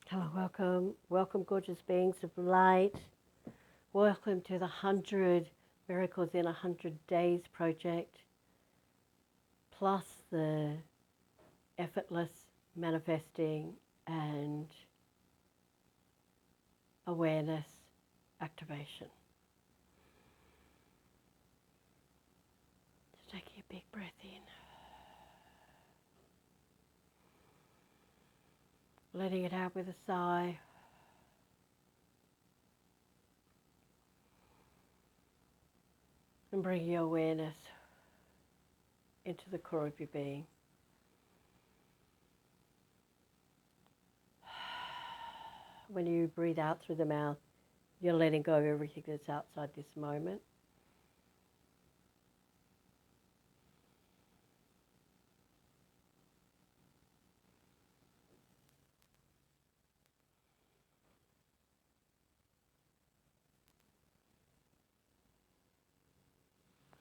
Hello, welcome, gorgeous beings of light. Welcome to the 100 Miracles in 100 Days project, plus the Effortless Manifesting and Awareness Activation. Just taking a big breath in. Letting it out with a sigh. And bringing your awareness into the core of your being. When you breathe out through the mouth, you're letting go of everything that's outside this moment.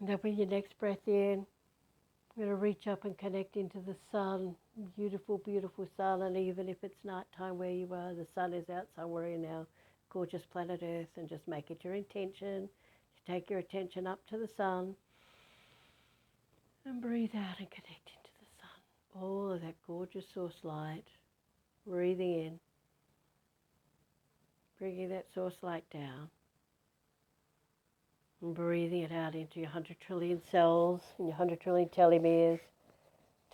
Now bring your next breath in. You're going to reach up and connect into the sun. Beautiful, beautiful sun. And even if it's nighttime where you are, the sun is out somewhere in our gorgeous planet Earth. And just make it your intention to take your attention up to the sun. And breathe out and connect into the sun. All of that gorgeous source light. Breathing in. Bringing that source light down. And breathing it out into your 100 trillion cells and your 100 trillion telomeres,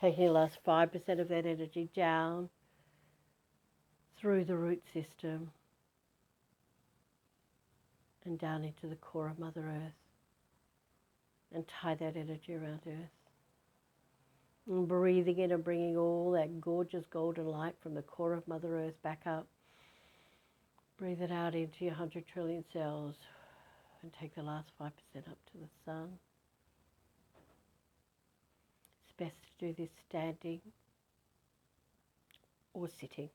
taking the last 5% of that energy down through the root system and down into the core of Mother Earth, and tie that energy around Earth. And breathing in and bringing all that gorgeous golden light from the core of Mother Earth back up. Breathe it out into your 100 trillion cells. And take the last 5% up to the sun. It's best to do this standing or sitting.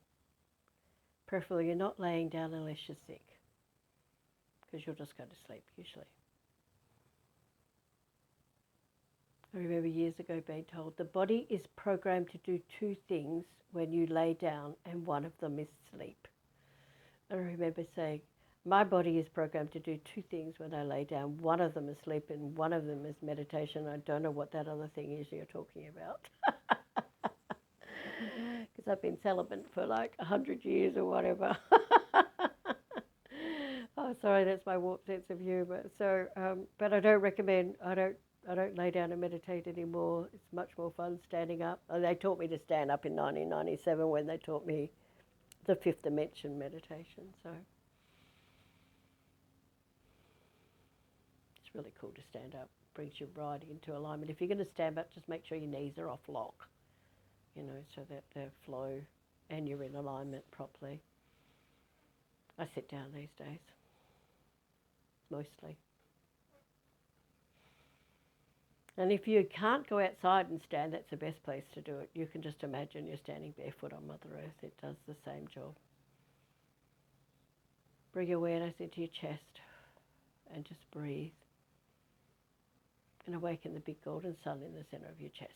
Preferably you're not laying down unless you're sick, because you'll just go to sleep usually. I remember years ago being told the body is programmed to do two things when you lay down, and one of them is sleep. And I remember saying, my body is programmed to do two things when I lay down. One of them is sleep and one of them is meditation. I don't know what that other thing is you're talking about. Because I've been celibate for like 100 years or whatever. Oh, sorry, that's my warped sense of humour. So, but I don't recommend, I don't lay down and meditate anymore. It's much more fun standing up. They taught me to stand up in 1997 when they taught me the fifth dimension meditation. So it's really cool to stand up. Brings you right into alignment. If you're going to stand up, just make sure your knees are off lock, so that they flow and you're in alignment properly. I sit down these days, mostly. And if you can't go outside and stand, that's the best place to do it. You can just imagine you're standing barefoot on Mother Earth. It does the same job. Bring awareness into your chest and just breathe. And awaken the big golden sun in the center of your chest.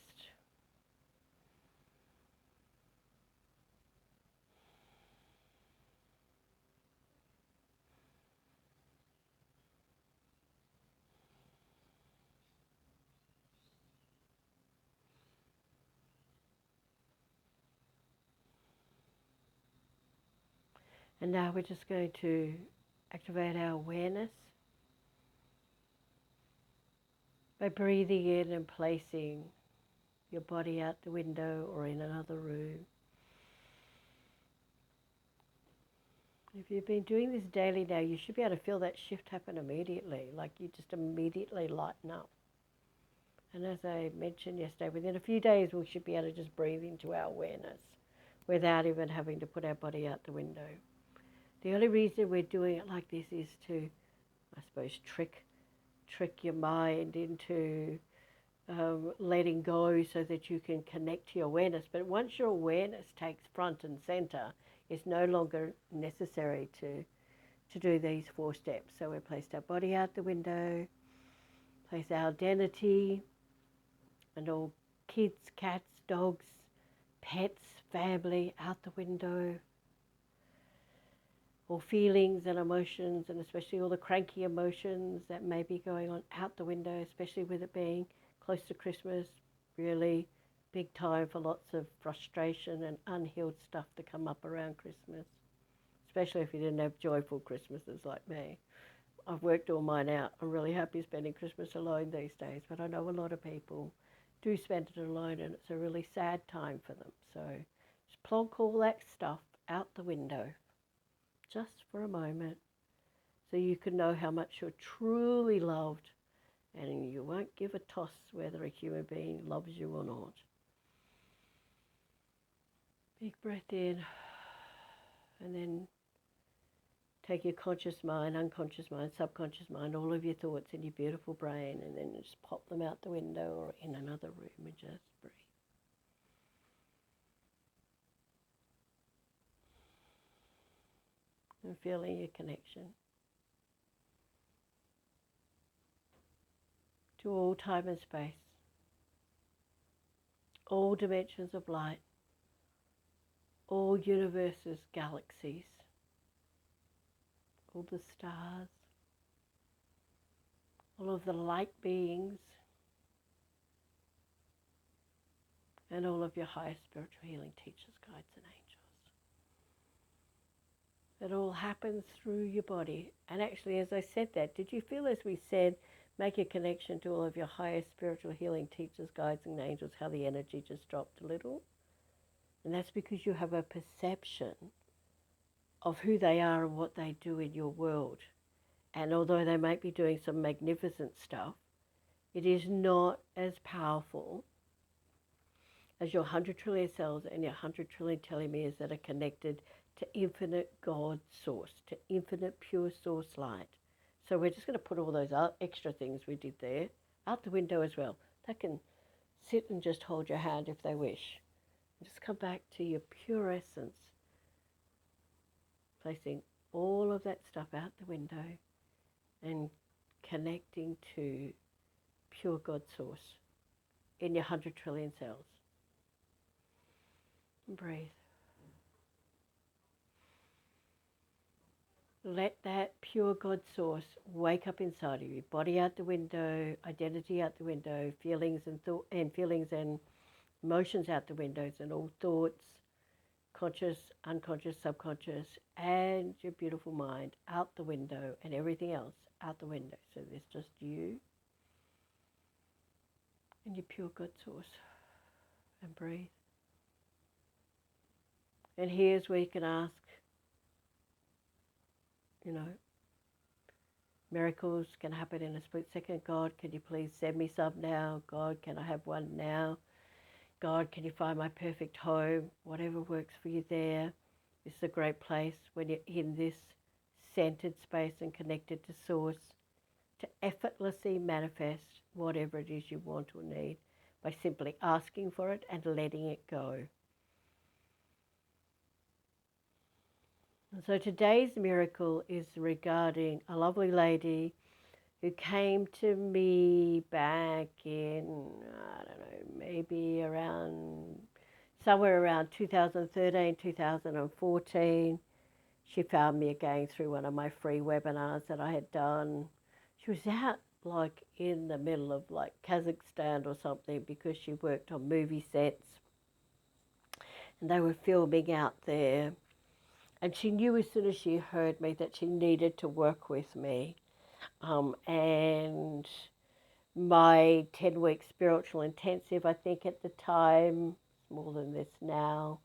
And now we're just going to activate our awareness by breathing in and placing your body out the window or in another room. If you've been doing this daily now, you should be able to feel that shift happen immediately, like you just immediately lighten up. And as I mentioned yesterday, within a few days we should be able to just breathe into our awareness without even having to put our body out the window. The only reason we're doing it like this is to, I suppose, trick your mind into letting go so that you can connect to your awareness. But once your awareness takes front and center, it's no longer necessary to do these 4 steps. So we placed our body out the window, place our identity and all kids, cats, dogs, pets, family out the window. or feelings and emotions, and especially all the cranky emotions that may be going on, out the window, especially with it being close to Christmas. Really big time for lots of frustration and unhealed stuff to come up around Christmas, especially if you didn't have joyful Christmases like me. I've worked all mine out. I'm really happy spending Christmas alone these days, but I know a lot of people do spend it alone, and it's a really sad time for them. So just plonk all that stuff out the window just for a moment, so you can know how much you're truly loved, and you won't give a toss whether a human being loves you or not. Big breath in, and then take your conscious mind, unconscious mind, subconscious mind, all of your thoughts in your beautiful brain, and then just pop them out the window or in another room and just breathe. And feeling your connection to all time and space, all dimensions of light, all universes, galaxies, all the stars, all of the light beings, and all of your higher spiritual healing teachers, guides, and angels. It all happens through your body. And actually, as I said that, did you feel as we said, make a connection to all of your higher spiritual healing teachers, guides, and angels, how the energy just dropped a little? And that's because you have a perception of who they are and what they do in your world. And although they might be doing some magnificent stuff, it is not as powerful as your 100 trillion cells and your 100 trillion telomeres that are connected to infinite God source, to infinite pure source light. So we're just going to put all those extra things we did there out the window as well. They can sit and just hold your hand if they wish. Just come back to your pure essence, placing all of that stuff out the window and connecting to pure God source in your 100 trillion cells. And breathe. Let that pure God source wake up inside of you. Body out the window, identity out the window, feelings and emotions out the windows, and all thoughts, conscious, unconscious, subconscious, and your beautiful mind out the window, and everything else out the window. So there's just you and your pure God source. And breathe. And here's where you can ask, miracles can happen in a split second. God, can you please send me some now? God, can I have one now? God, can you find my perfect home? Whatever works for you there. This is a great place when you're in this centered space and connected to source to effortlessly manifest whatever it is you want or need by simply asking for it and letting it go. And so today's miracle is regarding a lovely lady who came to me back in, I don't know, maybe somewhere around 2013, 2014. She found me again through one of my free webinars that I had done. She was out like in the middle of like Kazakhstan or something because she worked on movie sets and they were filming out there. And she knew as soon as she heard me that she needed to work with me. And my 10-week spiritual intensive, I think at the time, more than this now,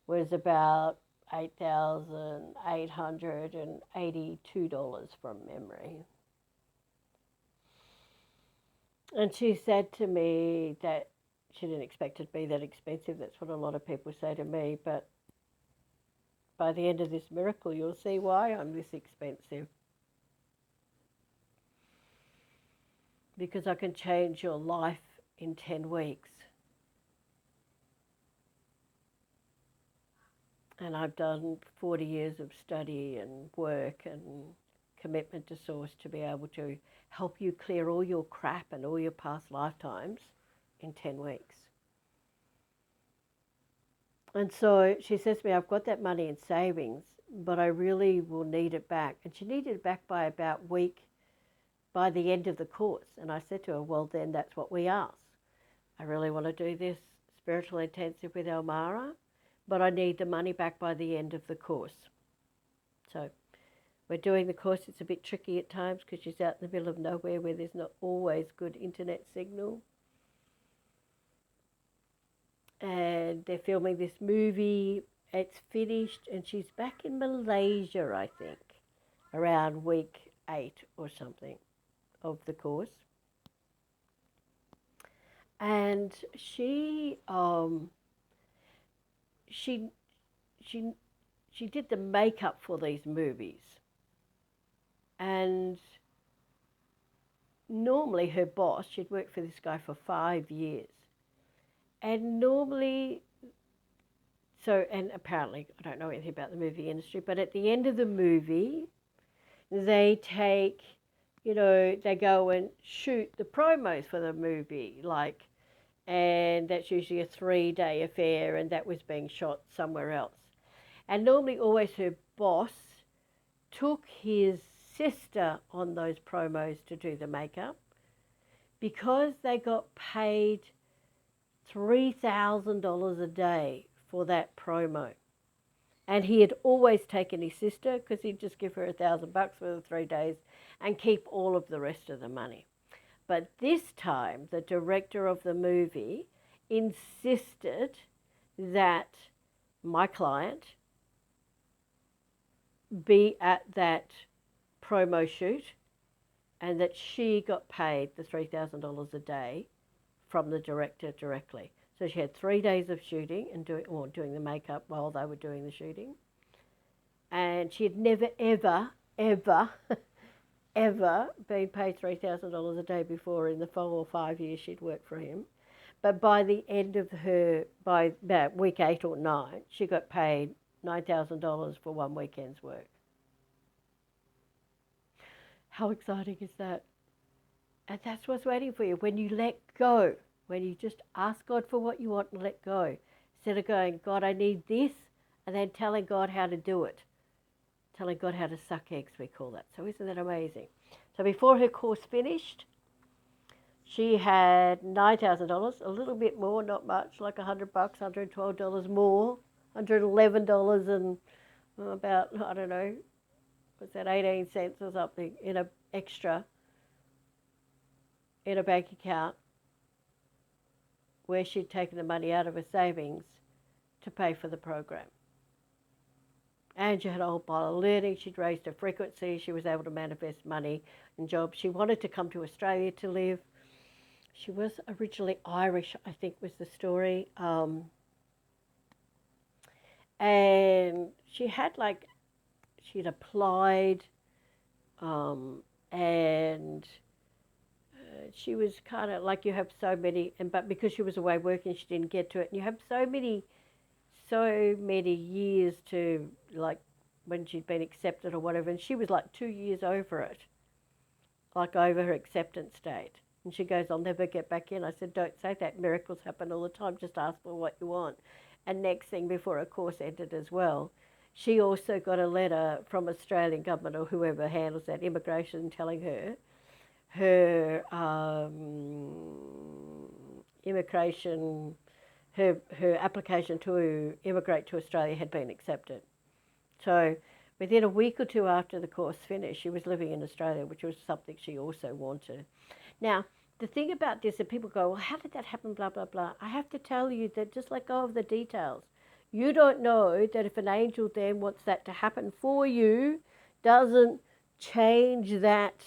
was about $8,882 from memory. And she said to me that she didn't expect it to be that expensive. That's what a lot of people say to me. But by the end of this miracle, you'll see why I'm this expensive. Because I can change your life in 10 weeks. And I've done 40 years of study and work and commitment to source to be able to help you clear all your crap and all your past lifetimes in 10 weeks. And so she says to me, I've got that money in savings, but I really will need it back. And she needed it back by about by the end of the course. And I said to her, well, then that's what we ask. I really want to do this spiritual intensive with Elmara, but I need the money back by the end of the course. So we're doing the course. It's a bit tricky at times because she's out in the middle of nowhere where there's not always good internet signal. And they're filming this movie. It's finished and she's back in Malaysia, I think, around week 8 or something of the course. And she did the makeup for these movies. And normally her boss, she'd worked for this guy for 5 years. And normally, and apparently, I don't know anything about the movie industry, but at the end of the movie, they take, they go and shoot the promos for the movie, and that's usually a 3-day affair, and that was being shot somewhere else. And normally, always her boss took his sister on those promos to do the makeup because they got paid $3,000 a day for that promo. And he had always taken his sister because he'd just give her $1,000 for the 3 days and keep all of the rest of the money. But this time, the director of the movie insisted that my client be at that promo shoot and that she got paid the $3,000 a day from the director directly. So she had 3 days of shooting and doing the makeup while they were doing the shooting. And she had never, ever, ever, ever been paid $3,000 a day before in the 4 or 5 years she'd worked for him. But by the end of by about week 8 or 9, she got paid $9,000 for one weekend's work. How exciting is that? And that's what's waiting for you when you let go, when you just ask God for what you want and let go. Instead of going, God, I need this, and then telling God how to do it. Telling God how to suck eggs, we call that. So isn't that amazing? So before her course finished, she had $9,000, a little bit more, not much, like $100, $112 more, $111 and about, I don't know, what's that, 18 cents or something in a extra in a bank account where she'd taken the money out of her savings to pay for the program. And she had a whole pile of learning. She'd raised her frequency. She was able to manifest money and jobs. She wanted to come to Australia to live. She was originally Irish, I think was the story. And she'd applied and she was kind of like, you have so many, but because she was away working, she didn't get to it. And you have so many years to, like, when she'd been accepted or whatever, and she was like 2 years over it, like over her acceptance date. And she goes, I'll never get back in. I said, don't say that. Miracles happen all the time. Just ask for what you want. And next thing, before her course ended as well, she also got a letter from Australian government or whoever handles that, immigration, telling her immigration, her application to immigrate to Australia had been accepted. So within a week or two after the course finished, she was living in Australia, which was something she also wanted. Now, the thing about this, that people go, well, how did that happen, blah, blah, blah. I have to tell you that just let go of the details. You don't know that if an angel then wants that to happen for you, doesn't change that,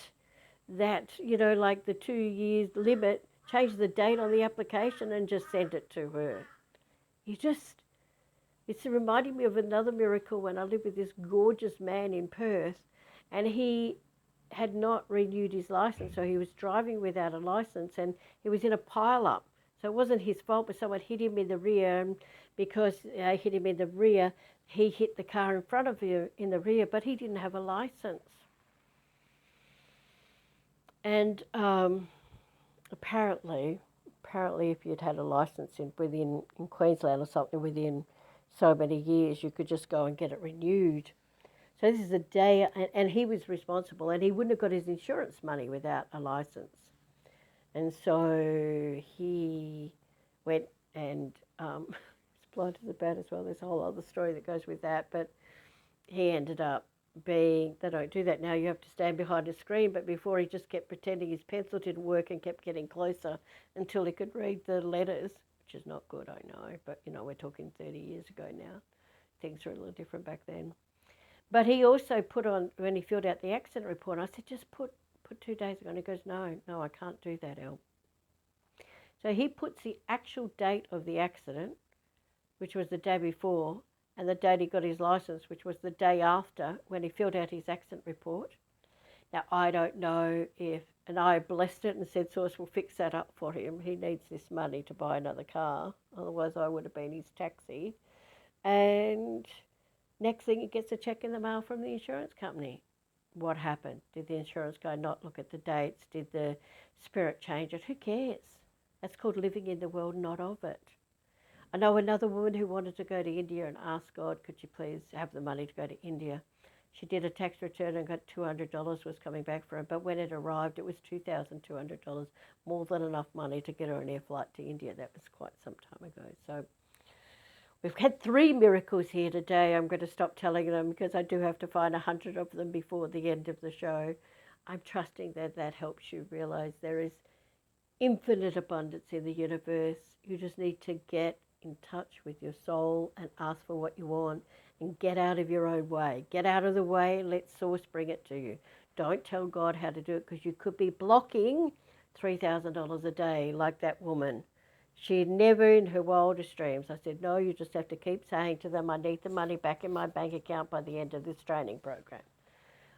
like the 2 years limit, change the date on the application and just send it to her. It's reminding me of another miracle when I lived with this gorgeous man in Perth, and he had not renewed his license, so he was driving without a license, and he was in a pile-up. So it wasn't his fault, but someone hit him in the rear, and because they hit him in the rear, he hit the car in front of him in the rear, but he didn't have a license. And apparently, if you'd had a license in Queensland or something within so many years, you could just go and get it renewed. So this is a day, and he was responsible, and he wouldn't have got his insurance money without a license. And so he went and he's blind as a bat as well. There's a whole other story that goes with that, but he ended up being, they don't do that now, you have to stand behind a screen, but before he just kept pretending his pencil didn't work and kept getting closer until he could read the letters, which is not good, I know, but you know, we're talking 30 years ago now. Things were a little different back then. But he also put on, when he filled out the accident report, I said, just put 2 days ago, and he goes, no, I can't do that, El. So he puts the actual date of the accident, which was the day before, and the date he got his license, which was the day after when he filled out his accident report. Now, I don't know if, and I blessed it and said, Source will fix that up for him. He needs this money to buy another car. Otherwise, I would have been his taxi. And next thing, he gets a check in the mail from the insurance company. What happened? Did the insurance guy not look at the dates? Did the spirit change it? Who cares? That's called living in the world, not of it. I know another woman who wanted to go to India and asked God, could you please have the money to go to India? She did a tax return and got $200 was coming back for her, but when it arrived, it was $2,200, more than enough money to get her an air flight to India. That was quite some time ago. So we've had 3 miracles here today. I'm going to stop telling them because I do have to find 100 of them before the end of the show. I'm trusting that that helps you realize there is infinite abundance in the universe. You just need to get in touch with your soul and ask for what you want and get out of your own way. Get out of the way and let Source bring it to you. Don't tell God how to do it because you could be blocking $3,000 a day like that woman. She never in her wildest dreams. I said, no, you just have to keep saying to them, I need the money back in my bank account by the end of this training program.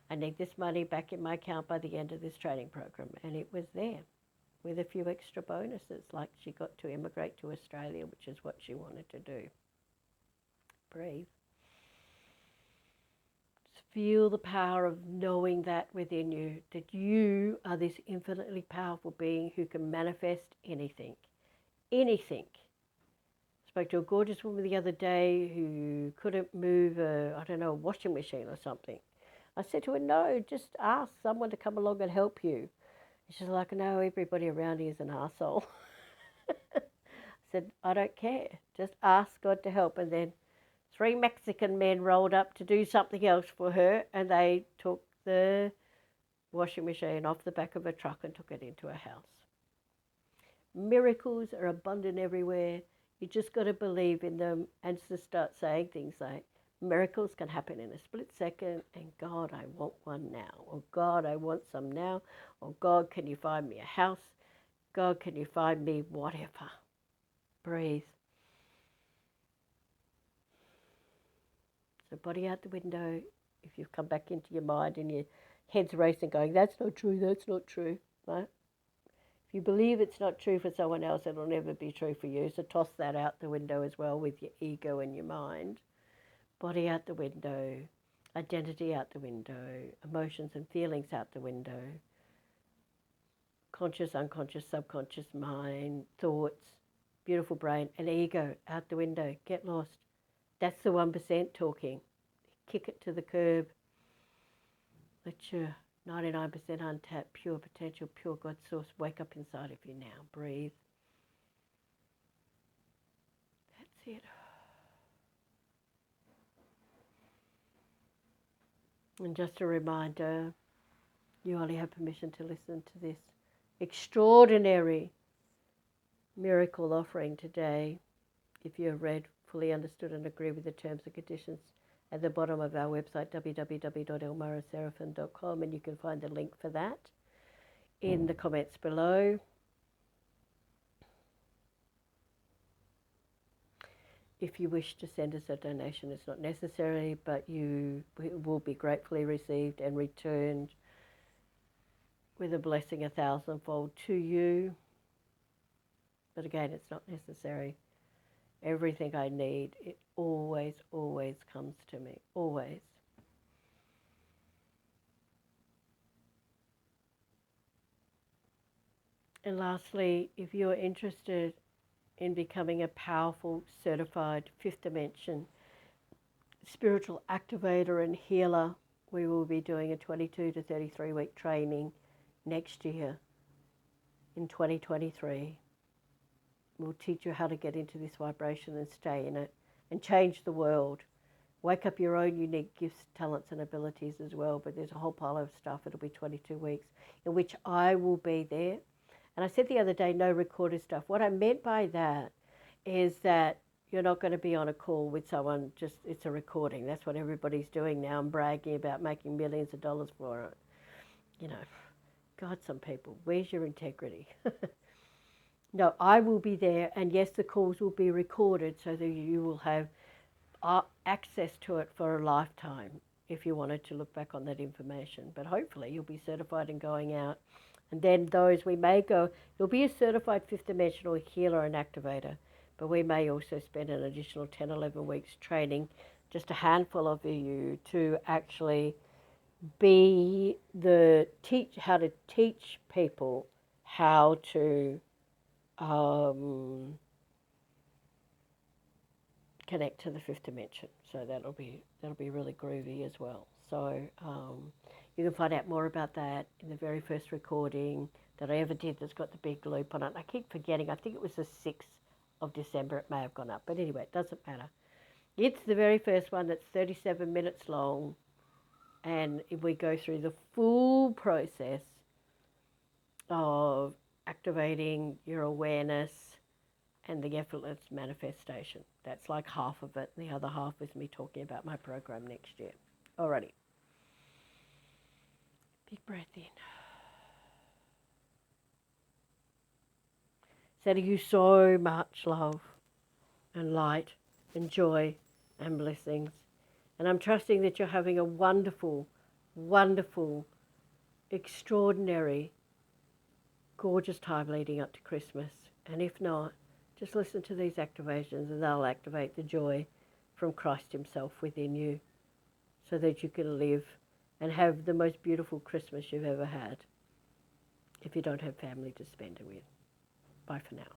I need this money back in my account by the end of this training program. And it was there, with a few extra bonuses, like she got to immigrate to Australia, which is what she wanted to do. Breathe. Just feel the power of knowing that within you, that you are this infinitely powerful being who can manifest anything. Anything. I spoke to a gorgeous woman the other day who couldn't move a washing machine or something. I said to her, no, just ask someone to come along and help you. She's like, no, everybody around here is an arsehole. I said, I don't care. Just ask God to help. And then 3 Mexican men rolled up to do something else for her, and they took the washing machine off the back of a truck and took it into a house. Miracles are abundant everywhere. You just got to believe in them and just start saying things like, miracles can happen in a split second, and God, I want one now. Or God, I want some now. Or God, can you find me a house? God, can you find me whatever? Breathe. So body out the window. If you've come back into your mind and your head's racing going, that's not true, right? If you believe it's not true for someone else, it'll never be true for you. So toss that out the window as well with your ego and your mind. Body out the window, identity out the window, emotions and feelings out the window, conscious, unconscious, subconscious mind, thoughts, beautiful brain, and ego out the window. Get lost. That's the 1% talking. Kick it to the curb. Let your 99% untapped, pure potential, pure God source wake up inside of you now. Breathe. That's it. And just a reminder, you only have permission to listen to this extraordinary miracle offering today if you have read, fully understood and agree with the terms and conditions at the bottom of our website, www.elmaraseraphim.com, and you can find the link for that in the comments below. If you wish to send us a donation, it's not necessary, but you will be gratefully received and returned with a blessing 1,000-fold to you. But again, it's not necessary. Everything I need, it always, always comes to me. Always. And lastly, if you're interested in becoming a powerful, certified fifth dimension spiritual activator and healer. We will be doing a 22 to 33 week training next year in 2023. We'll teach you how to get into this vibration and stay in it and change the world. Wake up your own unique gifts, talents and abilities as well. But there's a whole pile of stuff. It'll be 22 weeks in which I will be there. And I said the other day, no recorded stuff. What I meant by that is that you're not going to be on a call with someone, just it's a recording. That's what everybody's doing now and bragging about making millions of dollars for it. You know, God, some people, where's your integrity? No, I will be there, and yes, the calls will be recorded so that you will have access to it for a lifetime if you wanted to look back on that information. But hopefully you'll be certified and going out. And then those we may go, you'll be a certified fifth dimensional healer and activator, but we may also spend an additional 10, 11 weeks training just a handful of you to actually be how to teach people how to connect to the fifth dimension. So that'll be really groovy as well. So you can find out more about that in the very first recording that I ever did that's got the big loop on it. I keep forgetting. I think it was the 6th of December. It may have gone up. But anyway, it doesn't matter. It's the very first one that's 37 minutes long. And we go through the full process of activating your awareness and the effortless manifestation. That's like half of it. And the other half is me talking about my program next year. Alrighty. Big breath in. Sending you so much love and light and joy and blessings. And I'm trusting that you're having a wonderful, wonderful, extraordinary, gorgeous time leading up to Christmas. And if not, just listen to these activations and they'll activate the joy from Christ himself within you so that you can live and have the most beautiful Christmas you've ever had if you don't have family to spend it with. Bye for now.